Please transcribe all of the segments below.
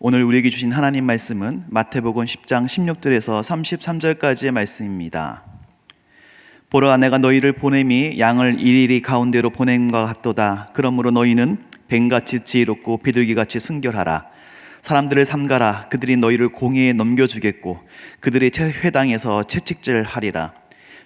오늘 우리에게 주신 하나님 말씀은 마태복음 10장 16절에서 33절까지의 말씀입니다. 보라, 내가 너희를 보냄이 양을 일일이 가운데로 보냄과 같도다. 그러므로 너희는 뱀같이 지혜롭고 비둘기같이 순결하라. 사람들을 삼가라. 그들이 너희를 공회에 넘겨주겠고 그들의 회당에서 채찍질하리라.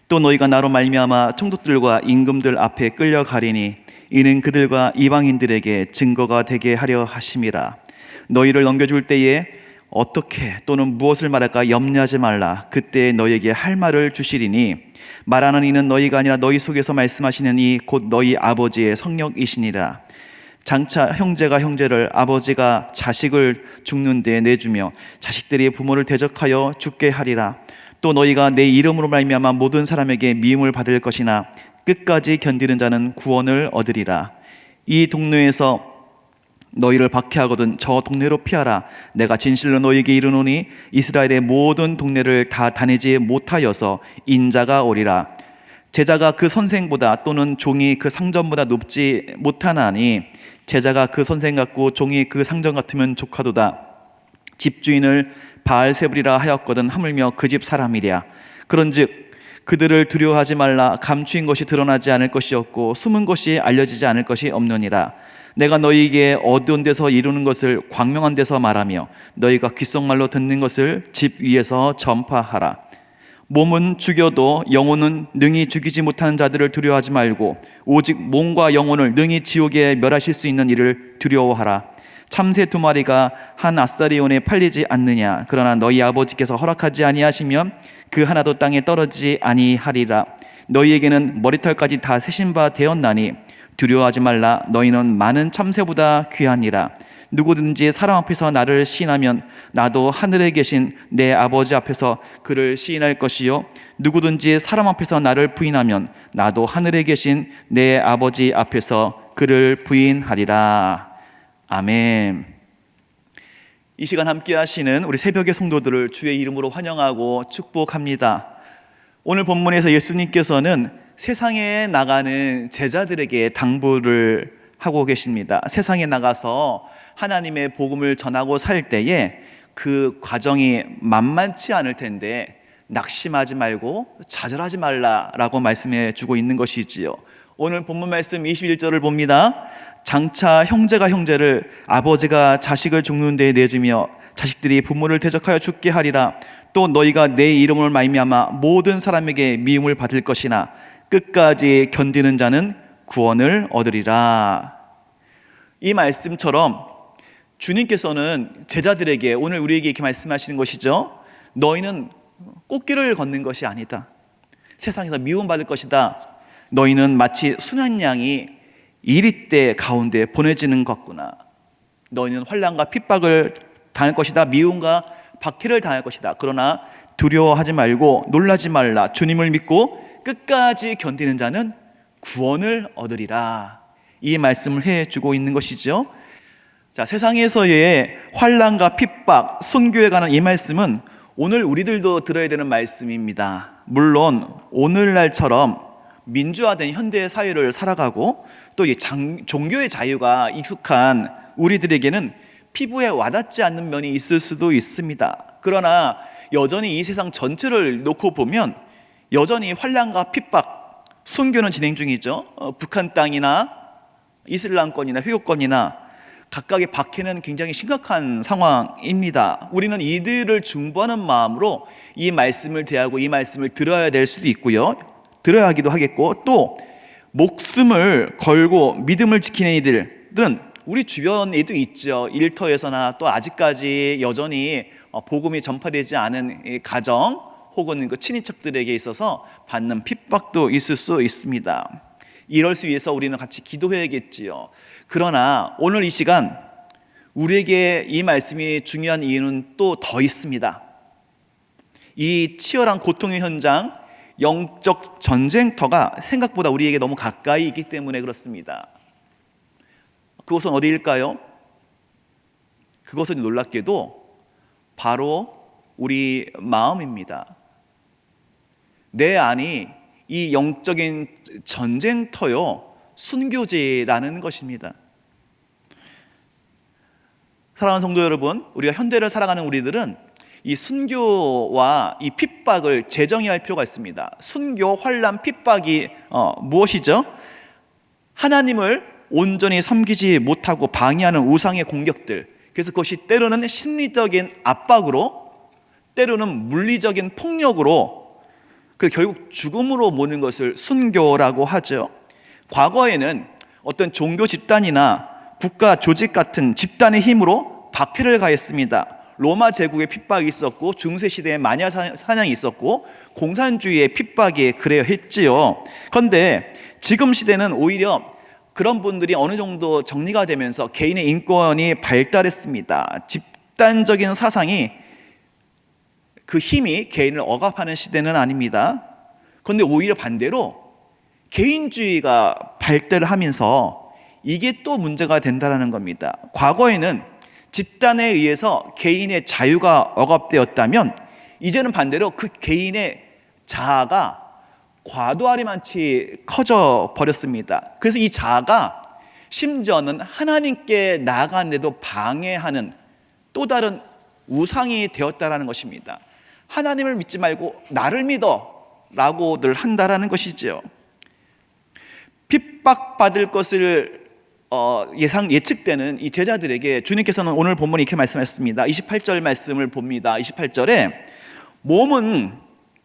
또 너희가 나로 말미암아 총독들과 임금들 앞에 끌려가리니 이는 그들과 이방인들에게 증거가 되게 하려 하심이라. 너희를 넘겨줄 때에 어떻게 또는 무엇을 말할까 염려하지 말라. 그때 너희에게 할 말을 주시리니 말하는 이는 너희가 아니라 너희 속에서 말씀하시는 이 곧 너희 아버지의 성령이시니라. 장차 형제가 형제를, 아버지가 자식을 죽는 데 내주며 자식들이 부모를 대적하여 죽게 하리라. 또 너희가 내 이름으로 말미암아 모든 사람에게 미움을 받을 것이나 끝까지 견디는 자는 구원을 얻으리라. 이 동네에서 너희를 박해하거든 저 동네로 피하라. 내가 진실로 너희에게 이르노니 이스라엘의 모든 동네를 다 다니지 못하여서 인자가 오리라. 제자가 그 선생보다 또는 종이 그 상전보다 높지 못하나니 제자가 그 선생 같고 종이 그 상전 같으면 족하도다. 집주인을 바알세불이라 하였거든 하물며 그 집 사람이랴. 그런즉 그들을 두려워하지 말라. 감추인 것이 드러나지 않을 것이 없고 숨은 것이 알려지지 않을 것이 없느니라. 내가 너희에게 어두운 데서 이루는 것을 광명한 데서 말하며 너희가 귓속말로 듣는 것을 집 위에서 전파하라. 몸은 죽여도 영혼은 능히 죽이지 못하는 자들을 두려워하지 말고 오직 몸과 영혼을 능히 지옥에 멸하실 수 있는 이를 두려워하라. 참새 2마리가 한 아사리온에 팔리지 않느냐. 그러나 너희 아버지께서 허락하지 아니하시면 그 하나도 땅에 떨어지지 아니하리라. 너희에게는 머리털까지 다 세신 바 되었나니 두려워하지 말라. 너희는 많은 참새보다 귀하니라. 누구든지 사람 앞에서 나를 시인하면 나도 하늘에 계신 내 아버지 앞에서 그를 시인할 것이요 누구든지 사람 앞에서 나를 부인하면 나도 하늘에 계신 내 아버지 앞에서 그를 부인하리라. 아멘. 이 시간 함께 하시는 우리 새벽의 성도들을 주의 이름으로 환영하고 축복합니다. 오늘 본문에서 예수님께서는 세상에 나가는 제자들에게 당부를 하고 계십니다. 세상에 나가서 하나님의 복음을 전하고 살 때에 그 과정이 만만치 않을 텐데 낙심하지 말고 좌절하지 말라라고 말씀해 주고 있는 것이지요. 오늘 본문 말씀 21절을 봅니다. 장차 형제가 형제를, 아버지가 자식을 죽는 데에 내주며 자식들이 부모를 대적하여 죽게 하리라. 또 너희가 내 이름을 말미암아 모든 사람에게 미움을 받을 것이나 끝까지 견디는 자는 구원을 얻으리라. 이 말씀처럼 주님께서는 제자들에게 오늘 우리에게 이렇게 말씀하시는 것이죠. 너희는 꽃길을 걷는 것이 아니다. 세상에서 미움받을 것이다. 너희는 마치 순한 양이 이리떼 가운데 보내지는 것구나. 너희는 환난과 핍박을 당할 것이다. 미움과 박해를 당할 것이다. 그러나 두려워하지 말고 놀라지 말라. 주님을 믿고 끝까지 견디는 자는 구원을 얻으리라. 이 말씀을 해주고 있는 것이죠. 자, 세상에서의 환난과 핍박, 순교에 관한 이 말씀은 오늘 우리들도 들어야 되는 말씀입니다. 물론 오늘날처럼 민주화된 현대 사회를 살아가고 또 이 종교의 자유가 익숙한 우리들에게는 피부에 와닿지 않는 면이 있을 수도 있습니다. 그러나 여전히 이 세상 전체를 놓고 보면 여전히 환난과 핍박, 순교는 진행 중이죠. 북한 땅이나 이슬람권이나 회교권이나 각각의 박해는 굉장히 심각한 상황입니다. 우리는 이들을 중보하는 마음으로 이 말씀을 대하고 이 말씀을 들어야 될 수도 있고요. 들어야 하기도 하겠고, 또 목숨을 걸고 믿음을 지키는 이들은 우리 주변에도 있죠. 일터에서나 또 아직까지 여전히 복음이 전파되지 않은 가정 혹은 그 친인척들에게 있어서 받는 핍박도 있을 수 있습니다. 이럴 수 위해서 우리는 같이 기도해야겠지요. 그러나 오늘 이 시간 우리에게 이 말씀이 중요한 이유는 또 더 있습니다. 이 치열한 고통의 현장, 영적 전쟁터가 생각보다 우리에게 너무 가까이 있기 때문에 그렇습니다. 그것은 어디일까요? 그것은 놀랍게도 바로 우리 마음입니다. 내 안이 이 영적인 전쟁터요, 순교지라는 것입니다. 사랑하는 성도 여러분, 우리가 현대를 살아가는 우리들은 이 순교와 이 핍박을 재정의할 필요가 있습니다. 순교, 환난, 핍박이 무엇이죠? 하나님을 온전히 섬기지 못하고 방해하는 우상의 공격들. 그래서 그것이 때로는 심리적인 압박으로, 때로는 물리적인 폭력으로, 결국 죽음으로 모는 것을 순교라고 하죠. 과거에는 어떤 종교 집단이나 국가 조직 같은 집단의 힘으로 박해를 가했습니다. 로마 제국의 핍박이 있었고, 중세시대에 마녀 사냥이 있었고, 공산주의의 핍박이 그래야 했지요. 그런데 지금 시대는 오히려 그런 분들이 어느 정도 정리가 되면서 개인의 인권이 발달했습니다. 집단적인 사상이, 그 힘이 개인을 억압하는 시대는 아닙니다. 그런데 오히려 반대로 개인주의가 발달을 하면서 이게 또 문제가 된다는 겁니다. 과거에는 집단에 의해서 개인의 자유가 억압되었다면, 이제는 반대로 그 개인의 자아가 과도하리만치 커져 버렸습니다. 그래서 이 자아가 심지어는 하나님께 나아가는데도 방해하는 또 다른 우상이 되었다는 것입니다. 하나님을 믿지 말고 나를 믿어 라고들 한다는 것이죠. 핍박받을 것을 예측되는 이 제자들에게 주님께서는 오늘 본문에 이렇게 말씀하셨습니다. 28절 말씀을 봅니다. 28절에 몸은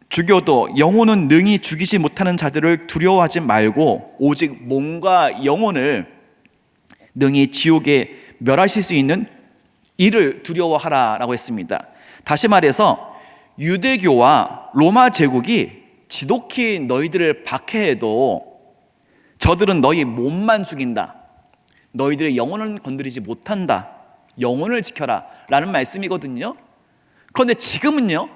죽여도 영혼은 능히 죽이지 못하는 자들을 두려워하지 말고 오직 몸과 영혼을 능히 지옥에 멸하실 수 있는 이를 두려워하라 라고 했습니다. 다시 말해서 유대교와 로마 제국이 지독히 너희들을 박해해도 저들은 너희 몸만 죽인다, 너희들의 영혼을 건드리지 못한다, 영혼을 지켜라 라는 말씀이거든요. 그런데 지금은요,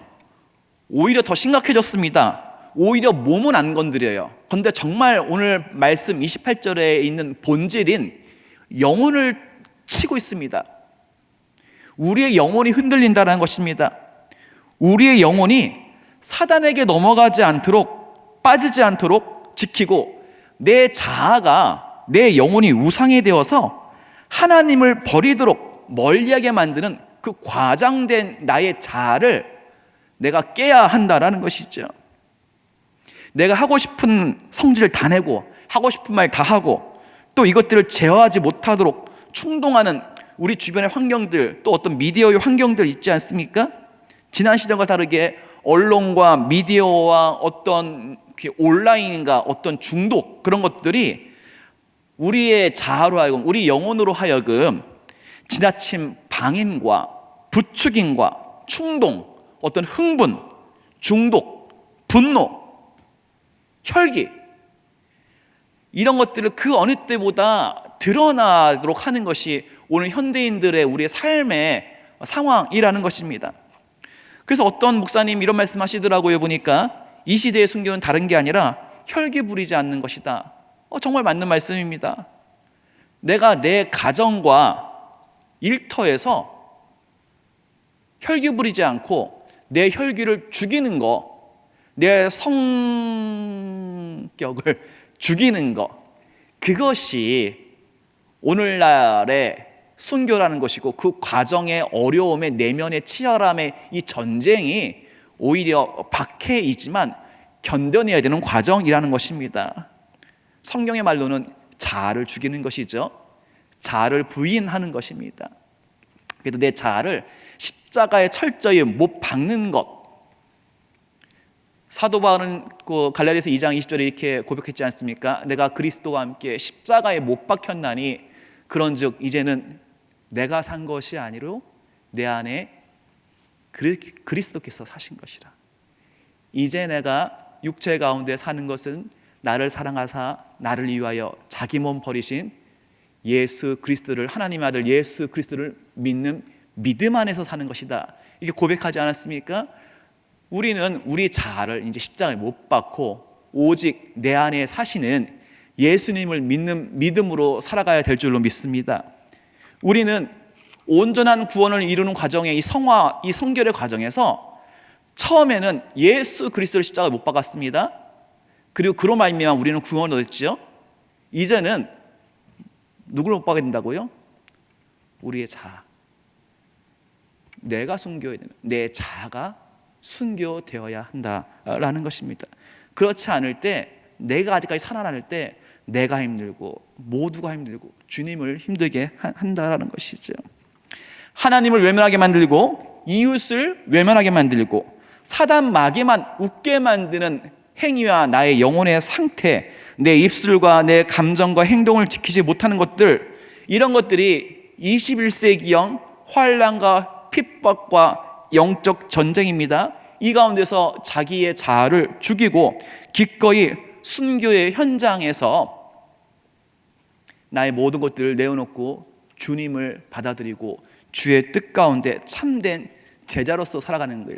오히려 더 심각해졌습니다. 오히려 몸은 안 건드려요. 그런데 정말 오늘 말씀 28절에 있는 본질인 영혼을 치고 있습니다. 우리의 영혼이 흔들린다는 것입니다. 우리의 영혼이 사단에게 넘어가지 않도록, 빠지지 않도록 지키고, 내 자아가, 내 영혼이 우상이 되어서 하나님을 버리도록 멀리하게 만드는 그 과장된 나의 자아를 내가 깨야 한다라는 것이죠. 내가 하고 싶은 성질을 다 내고, 하고 싶은 말 다 하고, 또 이것들을 제어하지 못하도록 충동하는 우리 주변의 환경들, 또 어떤 미디어의 환경들 있지 않습니까? 지난 시절과 다르게 언론과 미디어와 어떤 온라인과 어떤 중독, 그런 것들이 우리의 자아로 하여금, 우리 영혼으로 하여금 지나친 방임과 부추김과 충동, 어떤 흥분, 중독, 분노, 혈기, 이런 것들을 그 어느 때보다 드러나도록 하는 것이 오늘 현대인들의 우리의 삶의 상황이라는 것입니다. 그래서 어떤 목사님 이런 말씀 하시더라고요. 보니까 이 시대의 순교는 다른 게 아니라 혈기 부리지 않는 것이다. 정말 맞는 말씀입니다. 내가 내 가정과 일터에서 혈기 부리지 않고 내 혈기를 죽이는 거, 내 성격을 죽이는 거, 그것이 오늘날의 순교라는 것이고, 그 과정의 어려움의 내면의 치열함의 이 전쟁이 오히려 박해이지만 견뎌내야 되는 과정이라는 것입니다. 성경의 말로는 자아를 죽이는 것이죠. 자아를 부인하는 것입니다. 그래도 내 자아를 십자가에 철저히 못 박는 것. 사도 바울은 갈라디아서 2장 20절에 이렇게 고백했지 않습니까? 내가 그리스도와 함께 십자가에 못 박혔나니 그런즉 이제는 내가 산 것이 아니로 내 안에 그리스도께서 사신 것이라. 이제 내가 육체 가운데 사는 것은 나를 사랑하사 나를 위하여 자기 몸 버리신 예수 그리스도를, 하나님의 아들 예수 그리스도를 믿는 믿음 안에서 사는 것이다. 이게 고백하지 않았습니까? 우리는 우리 자아를 이제 십자가에 못 박고 오직 내 안에 사시는 예수님을 믿는 믿음으로 살아가야 될 줄로 믿습니다. 우리는 온전한 구원을 이루는 과정의 이 성화, 이 성결의 과정에서 처음에는 예수 그리스도를 십자가에 못 박았습니다. 그리고 그로 말미암아 우리는 구원을 얻었죠. 이제는 누구를 못 박게 된다고요? 우리의 자아, 내가 순교해야 되는, 내 자아가 순교되어야 한다라는 것입니다. 그렇지 않을 때, 내가 아직까지 살아날 때 내가 힘들고 모두가 힘들고 주님을 힘들게 한다라는 것이죠. 하나님을 외면하게 만들고 이웃을 외면하게 만들고 사단 마귀만 웃게 만드는 행위와 나의 영혼의 상태, 내 입술과 내 감정과 행동을 지키지 못하는 것들, 이런 것들이 21세기형 환난과 핍박과 영적 전쟁입니다. 이 가운데서 자기의 자아를 죽이고 기꺼이 순교의 현장에서 나의 모든 것들을 내어놓고 주님을 받아들이고 주의 뜻 가운데 참된 제자로서 살아가는 것,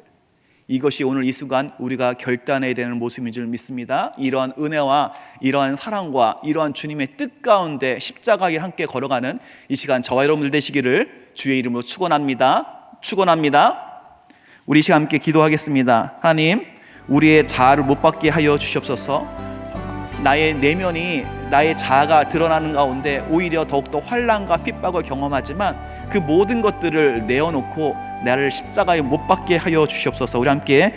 이것이 오늘 이 순간 우리가 결단해야 되는 모습인 줄 믿습니다. 이러한 은혜와 이러한 사랑과 이러한 주님의 뜻 가운데 십자가를 함께 걸어가는 이 시간 저와 여러분들 되시기를 주의 이름으로 축원합니다. 우리 시간 함께 기도하겠습니다. 하나님, 우리의 자아를 못 받게 하여 주시옵소서. 나의 내면이, 나의 자아가 드러나는 가운데 오히려 더욱더 환난과 핍박을 경험하지만 그 모든 것들을 내어놓고 나를 십자가에 못 박게 하여 주시옵소서. 우리 함께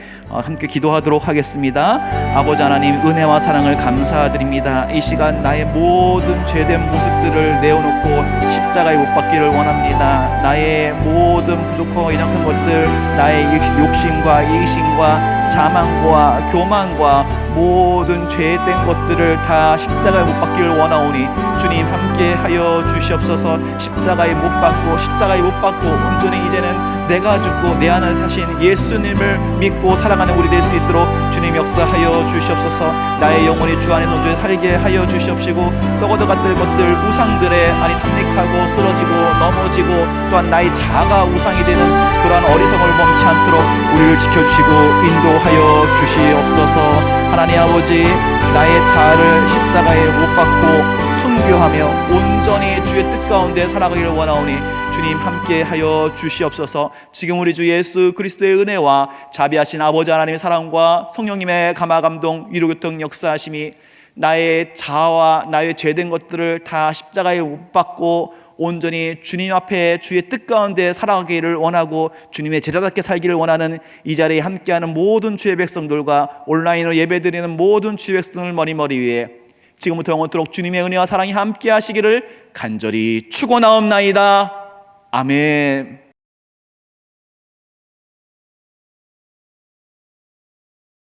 기도하도록 하겠습니다. 아버지 하나님, 은혜와 사랑을 감사드립니다. 이 시간 나의 모든 죄된 모습들을 내어놓고 십자가에 못 박기를 원합니다. 나의 모든 부족하고 연약한 것들, 나의 욕심과 이기심과 자만과 교만과 모든 죄된 것들을 다 십자가에 못 박기를 원하오니 주님 함께 하여 주시옵소서. 십자가에 못 박고 온전히 이제는 내가 죽고 내 안에 사신 예수님을 믿고 살아가는 우리 될 수 있도록 주님 역사하여 주시옵소서. 나의 영혼이 주 안에 온전히 살게 하여 주시옵시고 썩어져 갔을 것들, 우상들에 탐닉하고 쓰러지고 넘어지고 또한 나의 자아가 우상이 되는 그러한 어리석음을 범치 않도록 우리를 지켜주시고 인도하여 주시옵소서. 하나님 아버지, 나의 자아를 십자가에 못 박고 순교하며 온전히 주의 뜻 가운데 살아가기를 원하오니 주님 함께 하여 주시옵소서. 지금 우리 주 예수 그리스도의 은혜와 자비하신 아버지 하나님의 사랑과 성령님의 감화 감동 위로 교통 역사하심이 나의 자아와 나의 죄된 것들을 다 십자가에 못 박고 온전히 주님 앞에 주의 뜻 가운데 살아가기를 원하고 주님의 제자답게 살기를 원하는 이 자리에 함께하는 모든 주의 백성들과 온라인으로 예배드리는 모든 주의 백성을 머리 위에 지금부터 영원토록 주님의 은혜와 사랑이 함께 하시기를 간절히 축원하옵나이다. 아멘.